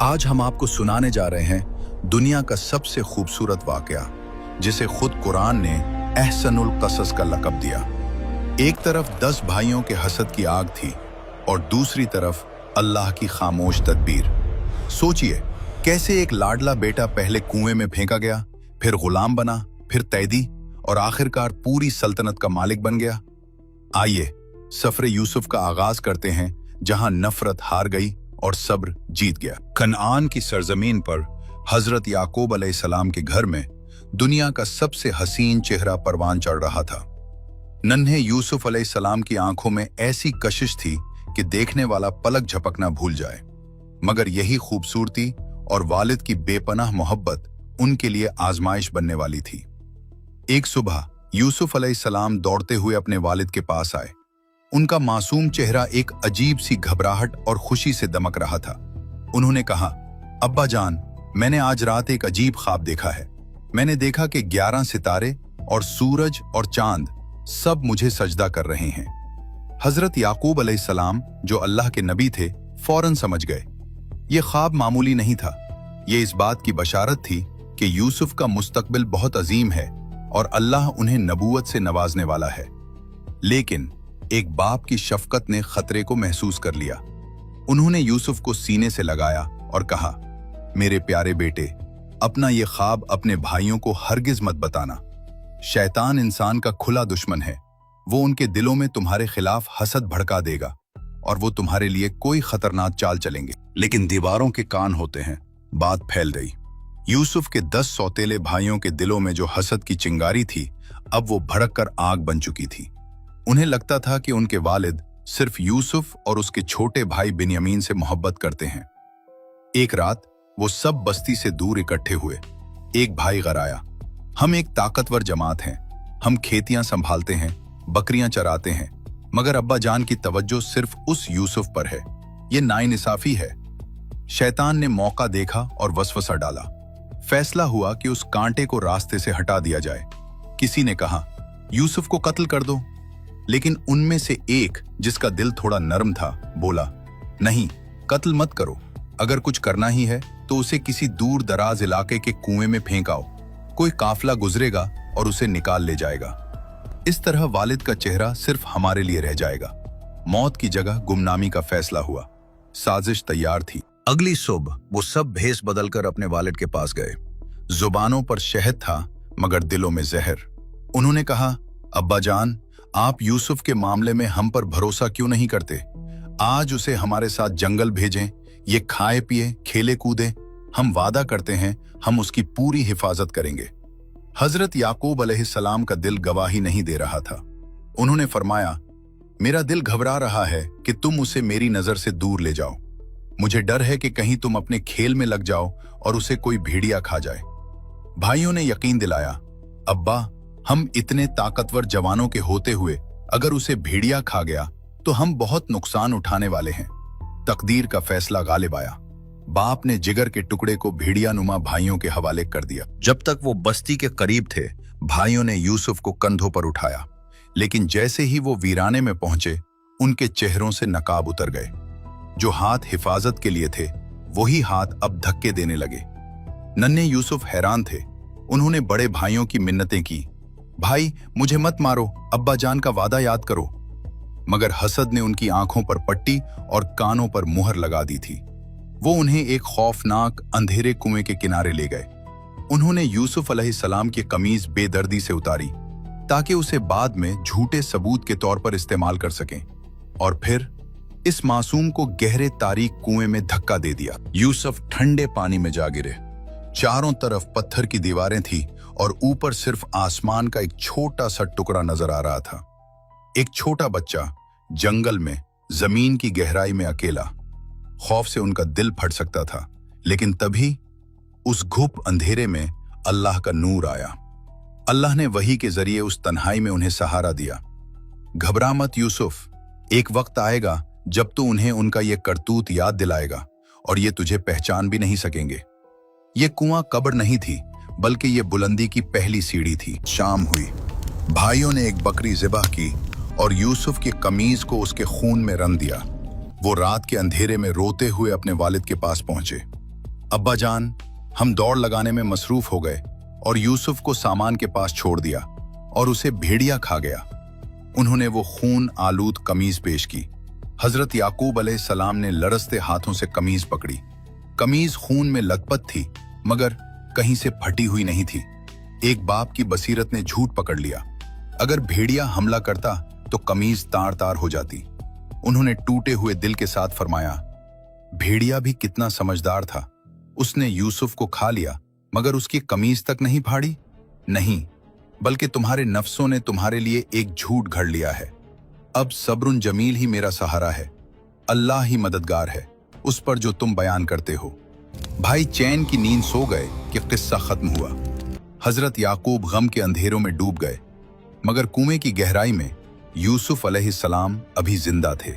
आज हम आपको सुनाने जा रहे हैं दुनिया का सबसे खूबसूरत वाकया, जिसे खुद कुरान ने अहसनुल क़सस का लक़ब दिया। एक तरफ 10 भाइयों के हसद की आग थी और दूसरी तरफ अल्लाह की खामोश तदबीर। सोचिए, कैसे एक लाडला बेटा पहले कुएं में फेंका गया, फिर गुलाम बना, फिर कैदी और आखिरकार पूरी सल्तनत का मालिक बन गया। आइए सफरे यूसुफ का आगाज करते हैं, जहां नफरत हार गई और सब्र जीत गया। कनान की सरजमीन पर हजरत याकूब अलैहिस्सलाम के घर में दुनिया का सबसे हसीन चेहरा परवान चढ़ रहा था। नन्हे यूसुफ अलैहिस्सलाम की आंखों में ऐसी कशिश थी कि देखने वाला पलक झपकना भूल जाए, मगर यही खूबसूरती और वालिद की बेपनाह मोहब्बत उनके लिए आजमाइश बनने वाली थी। एक सुबह यूसुफ अलैहिस्सलाम दौड़ते हुए अपने वालिद के पास आए। उनका मासूम चेहरा एक अजीब सी घबराहट और खुशी से दमक रहा था। उन्होंने कहा, अब्बा जान, मैंने आज रात एक अजीब ख्वाब देखा है। मैंने देखा कि 11 सितारे और सूरज और चांद सब मुझे सजदा कर रहे हैं। हजरत याकूब अलैहिस्सलाम, जो अल्लाह के नबी थे, फौरन समझ गए ये ख्वाब मामूली नहीं था। ये इस बात की बशारत थी कि यूसुफ का मुस्तकबिल बहुत अजीम है और अल्लाह उन्हें नबूवत से नवाजने वाला है। लेकिन एक बाप की शफकत ने खतरे को महसूस कर लिया। उन्होंने यूसुफ को सीने से लगाया और कहा, मेरे प्यारे बेटे, अपना ये ख्वाब अपने भाइयों को हरगिज मत बताना। शैतान इंसान का खुला दुश्मन है। वो उनके दिलों में तुम्हारे खिलाफ हसद भड़का देगा और वो तुम्हारे लिए कोई खतरनाक चाल चलेंगे। लेकिन दीवारों के कान होते हैं, बात फैल गई। यूसुफ के 10 सौतेले भाइयों के दिलों में जो हसद की चिंगारी थी, अब वो भड़क कर आग बन चुकी थी। उन्हें लगता था कि उनके वालिद सिर्फ यूसुफ और उसके छोटे भाई बिन्यामीन से मोहब्बत करते हैं। एक रात वो सब बस्ती से दूर इकट्ठे हुए। एक भाई गराया, हम एक ताकतवर जमात हैं, हम खेतियां संभालते हैं, बकरियां चराते हैं, मगर अब्बा जान की तवज्जो सिर्फ उस यूसुफ पर है। ये नाइंसाफी है। शैतान ने मौका देखा और वसवसा डाला। फैसला हुआ कि उस कांटे को रास्ते से हटा दिया जाए। किसी ने कहा, यूसुफ को कत्ल कर दो, लेकिन उनमें से एक, जिसका दिल थोड़ा नरम था, बोला, नहीं, कत्ल मत करो। अगर कुछ करना ही है तो उसे किसी दूर दराज इलाके के कुएं में फेंक आओ। कोई काफिला गुजरेगा और उसे निकाल ले जाएगा। इस तरह वालिद का चेहरा सिर्फ हमारे लिए रह जाएगा। मौत की जगह गुमनामी का फैसला हुआ। साजिश तैयार थी। अगली सुबह वो सब भेष बदलकर अपने वालिद के पास गए। जुबानों पर शहद था, मगर दिलों में जहर। उन्होंने कहा, अब्बा जान, आप यूसुफ के मामले में हम पर भरोसा क्यों नहीं करते? आज उसे हमारे साथ जंगल भेजें, ये खाए पिए, खेले कूदे। हम वादा करते हैं, हम उसकी पूरी हिफाजत करेंगे। हजरत याकूब अलैहिस्सलाम का दिल गवाही नहीं दे रहा था। उन्होंने फरमाया, मेरा दिल घबरा रहा है कि तुम उसे मेरी नजर से दूर ले जाओ। मुझे डर है कि कहीं तुम अपने खेल में लग जाओ और उसे कोई भेड़िया खा जाए। भाइयों ने यकीन दिलाया, अब्बा, हम इतने ताकतवर जवानों के होते हुए अगर उसे भेड़िया खा गया तो हम बहुत नुकसान उठाने वाले हैं। तकदीर का फैसला गालिब आया। बाप ने जिगर के टुकड़े को भेड़िया नुमा भाइयों के हवाले कर दिया। जब तक वो बस्ती के करीब थे, भाइयों ने यूसुफ को कंधों पर उठाया, लेकिन जैसे ही वो वीराने में पहुंचे, उनके चेहरों से नकाब उतर गए। जो हाथ हिफाजत के लिए थे, वही हाथ अब धक्के देने लगे। नन्हे यूसुफ हैरान थे। उन्होंने बड़े भाइयों की मिन्नतें की, भाई, मुझे मत मारो, अब्बा जान का वादा याद करो। मगर हसद ने उनकी आंखों पर पट्टी और कानों पर मुहर लगा दी थी। वो उन्हें एक खौफनाक अंधेरे कुएं के किनारे ले गए। उन्होंने यूसुफ अलैहिस्सलाम की कमीज बेदर्दी से उतारी ताकि उसे बाद में झूठे सबूत के तौर पर इस्तेमाल कर सकें, और फिर इस मासूम को गहरे तारीक कुएं में धक्का दे दिया। यूसुफ ठंडे पानी में जा गिरे। चारों तरफ पत्थर की दीवारें थी और ऊपर सिर्फ आसमान का एक छोटा सा टुकड़ा नजर आ रहा था। एक छोटा बच्चा जंगल में, जमीन की गहराई में अकेला। खौफ से उनका दिल फट सकता था, लेकिन तभी उस घुप अंधेरे में अल्लाह का नूर आया। अल्लाह ने वही के जरिए उस तन्हाई में उन्हें सहारा दिया। घबरा मत यूसुफ, एक वक्त आएगा जब तू उन्हें उनका ये करतूत याद दिलाएगा और ये तुझे पहचान भी नहीं सकेंगे। ये कुआं कब्र नहीं थी, बल्कि ये बुलंदी की पहली सीढ़ी थी। शाम हुई। भाइयों ने एक बकरी ज़िबह की और यूसुफ की कमीज को उसके खून में रंग दिया। वो रात के अंधेरे में रोते हुए अपने वालिद के पास पहुंचे। अब्बा जान, हम दौड़ लगाने में मसरूफ हो गए और यूसुफ को सामान के पास छोड़ दिया और उसे भेड़िया खा गया। उन्होंने वो खून आलूद कमीज पेश की। हजरत याकूब अलैहिस्सलाम ने लरसते हाथों से कमीज पकड़ी। कमीज खून में लथपथ थी, मगर कहीं से फटी हुई नहीं थी। एक बाप की बसीरत ने झूठ पकड़ लिया। अगर भेड़िया हमला करता तो कमीज तार तार हो जाती। उन्होंने टूटे हुए दिल के साथ फरमाया, भेड़िया भी कितना समझदार था, उसने यूसुफ को खा लिया मगर उसकी कमीज तक नहीं फाड़ी। नहीं, बल्कि तुम्हारे नफ्सों ने तुम्हारे लिए एक झूठ घड़ लिया है। अब सब्रुन जमील ही मेरा सहारा है, अल्लाह ही मददगार है उस पर जो तुम बयान करते हो। भाई चैन की नींद सो गए कि किस्सा खत्म हुआ। हजरत याकूब गम के अंधेरों में डूब गए, मगर कुएं की गहराई में यूसुफ अलैहिस्सलाम अभी जिंदा थे।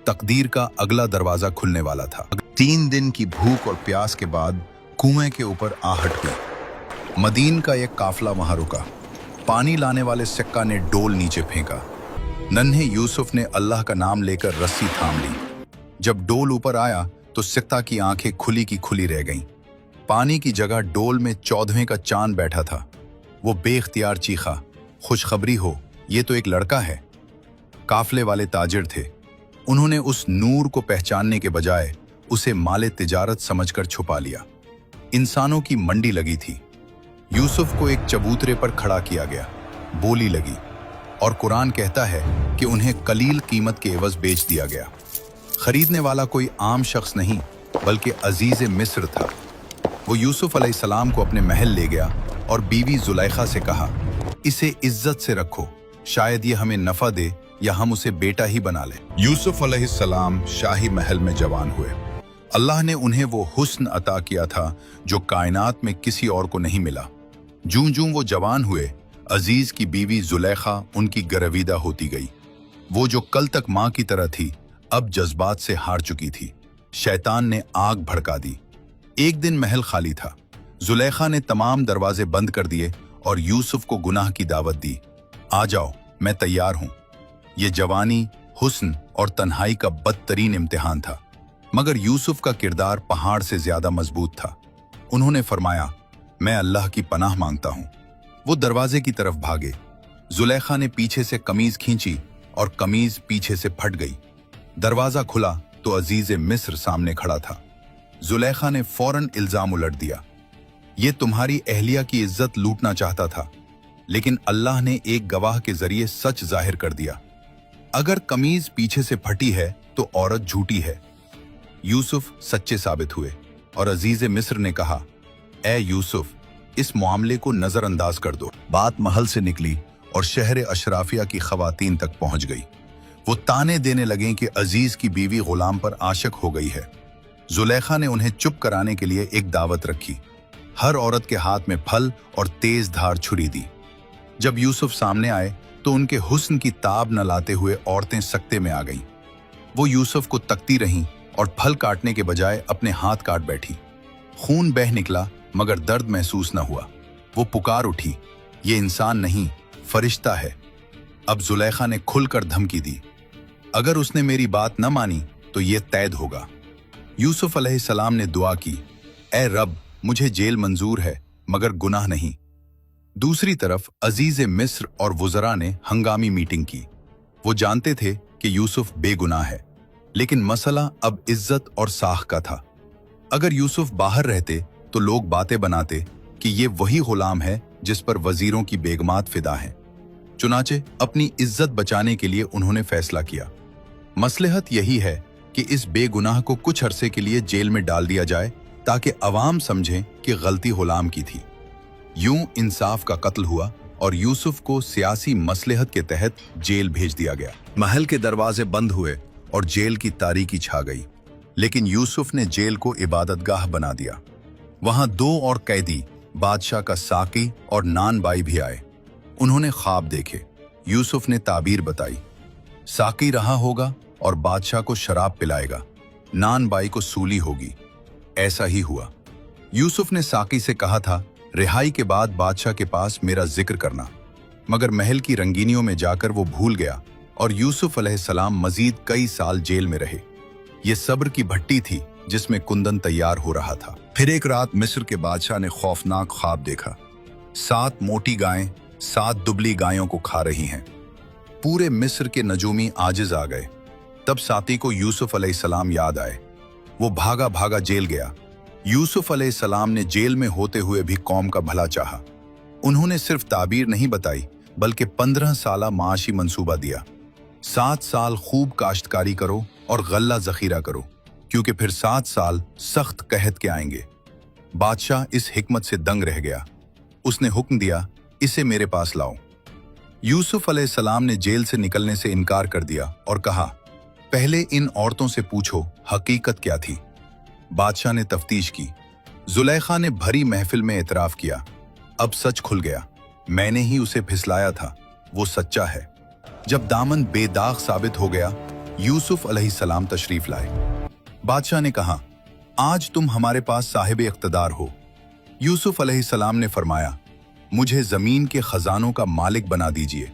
तकदीर का अगला दरवाजा खुलने वाला था। 3 दिन की भूख और प्यास के बाद कुएं के ऊपर आहट हुई। मदीन का एक काफला वहां रुका। पानी लाने वाले सिक्का ने डोल नीचे फेंका। नन्हे यूसुफ ने अल्लाह का नाम लेकर रस्सी थाम ली। जब डोल ऊपर आया तो सिक्का की आंखें खुली की खुली रह गईं। पानी की जगह डोल में 14वें का चांद बैठा था। वो बेख्तियार चीखा, खुशखबरी हो, ये तो एक लड़का है। काफले वाले ताजिर थे। उन्होंने उस नूर को पहचानने के बजाय उसे माले तिजारत समझकर छुपा लिया। इंसानों की मंडी लगी थी। यूसुफ को एक चबूतरे पर खड़ा किया गया। बोली लगी और कुरान कहता है कि उन्हें कलील कीमत के एवज बेच दिया गया। खरीदने वाला कोई आम शख्स नहीं, बल्कि अजीज मिस्र था। वो यूसुफ अलैहिस्सलाम को अपने महल ले गया और बीवी जुलैखा से कहा, इसे इज्जत से रखो, शायद ये हमें नफा दे या हम उसे बेटा ही बना लें। यूसुफ अलैहिस्सलाम शाही महल में जवान हुए। अल्लाह ने उन्हें वो हुस्न अता किया था जो कायनात में किसी और को नहीं मिला। जूं जूं वो जवान हुए, अजीज की बीवी जुलैखा उनकी गरविदा होती गई। वो जो कल तक मां की तरह थी, अब जज्बात से हार चुकी थी। शैतान ने आग भड़का दी। एक दिन महल खाली था। जुलैखा ने तमाम दरवाजे बंद कर दिए और यूसुफ को गुनाह की दावत दी। आ जाओ, मैं तैयार हूं। ये जवानी, हुस्न और तन्हाई का बदतरीन इम्तिहान था, मगर यूसुफ का किरदार पहाड़ से ज्यादा मजबूत था। उन्होंने फरमाया, मैं अल्लाह की पनाह मांगता हूं। वो दरवाजे की तरफ भागे। जुलैखा ने पीछे से कमीज खींची और कमीज पीछे से फट गई। दरवाजा खुला तो अजीज मिस्र सामने खड़ा था। जुलैखा ने फौरन इल्जाम उलट दिया, ये तुम्हारी अहलिया की इज्जत लूटना चाहता था, लेकिन अल्लाह ने एक गवाह के जरिए सच जाहिर कर दिया। अगर कमीज पीछे से फटी है तो औरत झूठी है। यूसुफ सच्चे साबित हुए और अजीज मिस्र ने कहा, ए यूसुफ, इस मामले को नजरअंदाज कर दो। बात महल से निकली और शहर अशराफिया की खवातीन तक पहुंच गई। वो ताने देने लगे कि अजीज की बीवी गुलाम पर आशिक हो गई है। जुलैखा ने उन्हें चुप कराने के लिए एक दावत रखी। हर औरत के हाथ में फल और तेज धार छुरी दी। जब यूसुफ सामने आए तो उनके हुस्न की ताब न लाते हुए औरतें सकते में आ गईं। वो यूसुफ को तकती रहीं और फल काटने के बजाय अपने हाथ काट बैठी। खून बह निकला मगर दर्द महसूस न हुआ। वो पुकार उठी, ये इंसान नहीं, फरिश्ता है। अब जुलैखा ने खुलकर धमकी दी, अगर उसने मेरी बात न मानी तो ये तैद होगा। यूसुफ अलैहिस्सलाम ने दुआ की, ए रब, मुझे जेल मंजूर है मगर गुनाह नहीं। दूसरी तरफ अजीज मिस्र और वुज़रा ने हंगामी मीटिंग की। वो जानते थे कि यूसुफ बेगुनाह है, लेकिन मसला अब इज्जत और साख का था। अगर यूसुफ बाहर रहते तो लोग बातें बनाते कि ये वही गुलाम है जिस पर वजीरों की बेगमात फिदा हैं। चुनाचे अपनी इज्जत बचाने के लिए उन्होंने फैसला किया, मसलहत यही है कि इस बेगुनाह को कुछ अरसे के लिए जेल में डाल दिया जाए ताकि अवाम समझें कि गलती गुलाम की थी। यूं इंसाफ का कत्ल हुआ और यूसुफ को सियासी मसलहत के तहत जेल भेज दिया गया। महल के दरवाजे बंद हुए और जेल की तारीकी छा गई, लेकिन यूसुफ ने जेल को इबादतगाह बना दिया। वहां 2 और कैदी, बादशाह का साकी और नान बाई भी आए। उन्होंने ख्वाब देखे। यूसुफ ने ताबीर बताई, साकी रहा होगा और बादशाह को शराब पिलाएगा, नान बाई को सूली होगी। ऐसा ही हुआ। यूसुफ ने साकी से कहा था, रिहाई के बाद बादशाह के पास मेरा जिक्र करना, मगर महल की रंगीनियों में जाकर वो भूल गया और यूसुफ अलैहिस्सलाम मजीद कई साल जेल में रहे। ये सब्र की भट्टी थी जिसमें कुंदन तैयार हो रहा था। फिर एक रात मिस्र के बादशाह ने खौफनाक ख्वाब देखा। 7 मोटी गायें 7 दुबली गायों को खा रही हैं। पूरे मिस्र के नजूमी आजिज आ गए। तब साथी को यूसुफ अलैहिस्सलाम याद आए। वो भागा भागा जेल गया। यूसुफ अलैहिस्सलाम ने जेल में होते हुए भी कौम का भला चाहा। उन्होंने सिर्फ ताबीर नहीं बताई बल्कि 15 साला माशी मंसूबा दिया। 7 साल खूब काश्तकारी करो और गल्ला जखीरा करो, क्योंकि फिर 7 साल सख्त कहत के आएंगे। बादशाह इस हिकमत से दंग रह गया। उसने हुक्म दिया, इसे मेरे पास लाओ। यूसुफ अलैहिस्सलाम ने जेल से निकलने से इनकार कर दिया और कहा, पहले इन औरतों से पूछो हकीकत क्या थी। बादशाह ने तफ्तीश की। जुलेखा ने भरी महफिल में एतराफ किया, अब सच खुल गया, मैंने ही उसे फिसलाया था, वो सच्चा है। जब दामन बेदाग साबित हो गया, यूसुफ अलैहिस्सलाम तशरीफ लाए। बादशाह ने कहा, आज तुम हमारे पास साहिब इख्तदार हो। यूसुफ अलैहिस्सलाम ने फरमाया, मुझे जमीन के खजानों का मालिक बना दीजिए।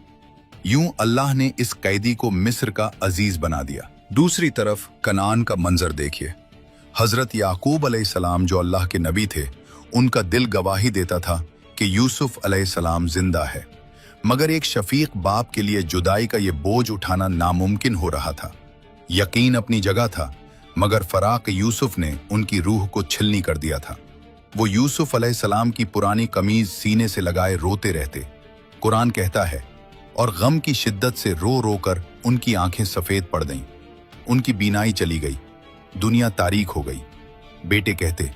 यूं अल्लाह ने इस कैदी को मिस्र का अजीज बना दिया। दूसरी तरफ कनान का मंजर देखिए। हजरत याकूब अलैहिस्सलाम जो अल्लाह के नबी थे, उनका दिल गवाही देता था कि यूसुफ अलैहिस्सलाम जिंदा है, मगर एक शफीक बाप के लिए जुदाई का ये बोझ उठाना नामुमकिन हो रहा था। यकीन अपनी जगह था, मगर फराक यूसुफ ने उनकी रूह को छिलनी कर दिया था। वो यूसुफ अलैहिस्सलाम की पुरानी कमीज सीने से लगाए रोते रहते। कुरान कहता है, और गम की शिद्दत से रो रो कर उनकी आंखें सफेद पड़ गईं, उनकी बीनाई चली गई, दुनिया तारीक हो गई। बेटे कहते,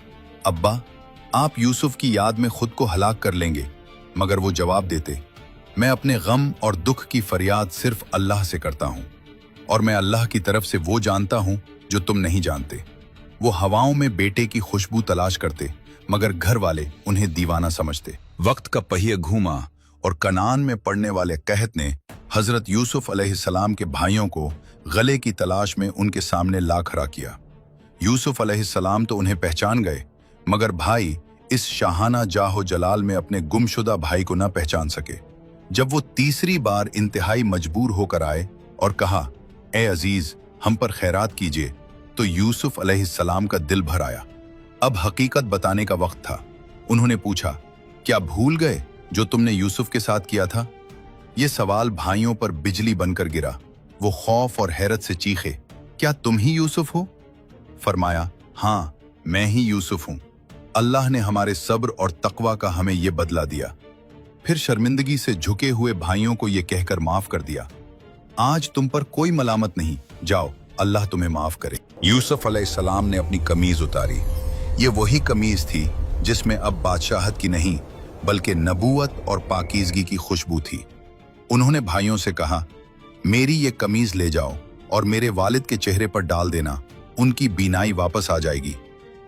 अब्बा आप यूसुफ की याद में खुद को हलाक कर लेंगे, मगर वो जवाब देते, मैं अपने गम और दुख की फरियाद सिर्फ अल्लाह से करता हूं, और मैं अल्लाह की तरफ से वो जानता हूं जो तुम नहीं जानते। वो हवाओं में बेटे की खुशबू तलाश करते, मगर घर वाले उन्हें दीवाना समझते। वक्त का पहिया घूमा और कनान में पड़ने वाले कहत ने हजरत यूसुफ अलैहिस्सलाम के भाइयों को गले की तलाश में उनके सामने ला खड़ा किया। यूसुफ अलैहिस्सलाम तो उन्हें पहचान गए, मगर भाई इस शाहाना जाहो जलाल में अपने गुमशुदा भाई को न पहचान सके। जब वो तीसरी बार इंतहाई मजबूर होकर आए और कहा, ए अजीज हम पर खैरात कीजिए, तो यूसुफ अलैहिस्सलाम का दिल भर आया। अब हकीकत बताने का वक्त था। उन्होंने पूछा, क्या भूल गए जो तुमने यूसुफ के साथ किया था? ये सवाल भाइयों पर बिजली बनकर गिरा। वो खौफ और हैरत से चीखे, क्या तुम ही यूसुफ हो? फरमाया, हाँ मैं ही यूसुफ हूं। अल्लाह ने हमारे सब्र और तकवा का हमें ये बदला दिया। फिर शर्मिंदगी से झुके हुए भाइयों को ये कहकर माफ कर दिया, आज तुम पर कोई मलामत नहीं, जाओ अल्लाह तुम्हें माफ करे। यूसुफ अलैहिस्सलाम ने अपनी कमीज उतारी। ये वही कमीज थी जिसमें अब बादशाहत की नहीं बल्कि नबूवत और पाकीज़गी की खुशबू थी। उन्होंने भाइयों से कहा, मेरी ये कमीज ले जाओ और मेरे वालिद के चेहरे पर डाल देना, उनकी बीनाई वापस आ जाएगी।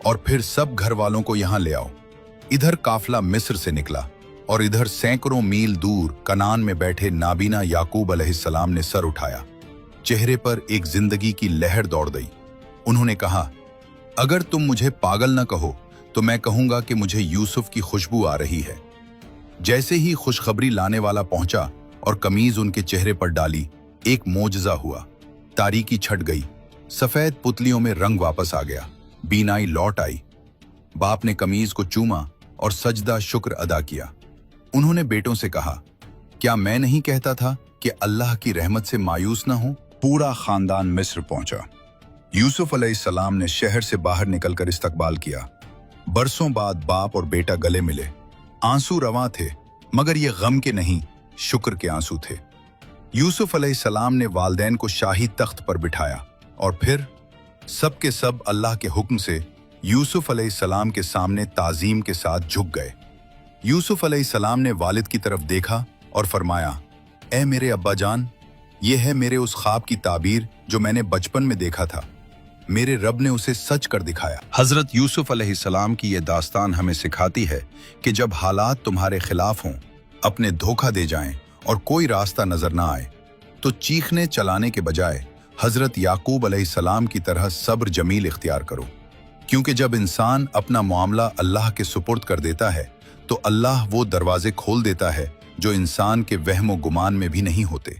और फिर सब घर वालों को यहाँ ले आओ। इधर काफला मिस्र से निकला और इधर सैकड़ों मील दूर कनान में बैठे नाबीना याकूब अलैहिस्सलाम ने सर उठाया। चेहरे पर एक जिंदगी की लहर दौड़ गई। उन्होंने कहा, अगर तुम मुझे पागल न कहो तो मैं कहूंगा कि मुझे यूसुफ की खुशबू आ रही है। जैसे ही खुशखबरी लाने वाला पहुंचा और कमीज उनके चेहरे पर डाली, एक मोजज़ा हुआ। तारीकी छट गई, सफेद पुतलियों में रंग वापस आ गया, बीनाई लौट आई। बाप ने कमीज को चूमा और सजदा शुक्र अदा किया। उन्होंने बेटों से कहा, क्या मैं नहीं कहता था कि अल्लाह की रहमत से मायूस न हो? पूरा खानदान मिस्र पहुंचा। यूसुफ अलैहिस्सलाम ने शहर से बाहर निकलकर इस्तकबाल किया। बरसों बाद बाप और बेटा गले मिले। आंसू रवां थे, मगर ये गम के नहीं, शुक्र के आंसू थे। यूसुफ अलैहिस्सलाम ने वालिदैन को शाही तख्त पर बिठाया और फिर सब के सब अल्लाह के हुक्म से यूसुफ अलैहिस्सलाम के सामने ताजीम के साथ झुक गए। यूसुफ अलैहिस्सलाम ने वालिद की तरफ देखा और फरमाया, ए मेरे अब्बा जान, ये है मेरे उस ख्वाब की ताबीर जो मैंने बचपन में देखा था। मेरे रब ने उसे सच कर दिखाया। हजरत यूसुफ अलैहिस्सलाम की यह दास्तान हमें सिखाती है कि जब हालात तुम्हारे खिलाफ हों, अपने धोखा दे जाएं और कोई रास्ता नजर ना आए, तो चीखने चलाने के बजाय हजरत याकूब अलैहिस्सलाम की तरह सब्र जमील इख्तियार करो। क्योंकि जब इंसान अपना मामला अल्लाह के सुपुर्द कर देता है, तो अल्लाह वो दरवाजे खोल देता है जो इंसान के वहम व गुमान में भी नहीं होते।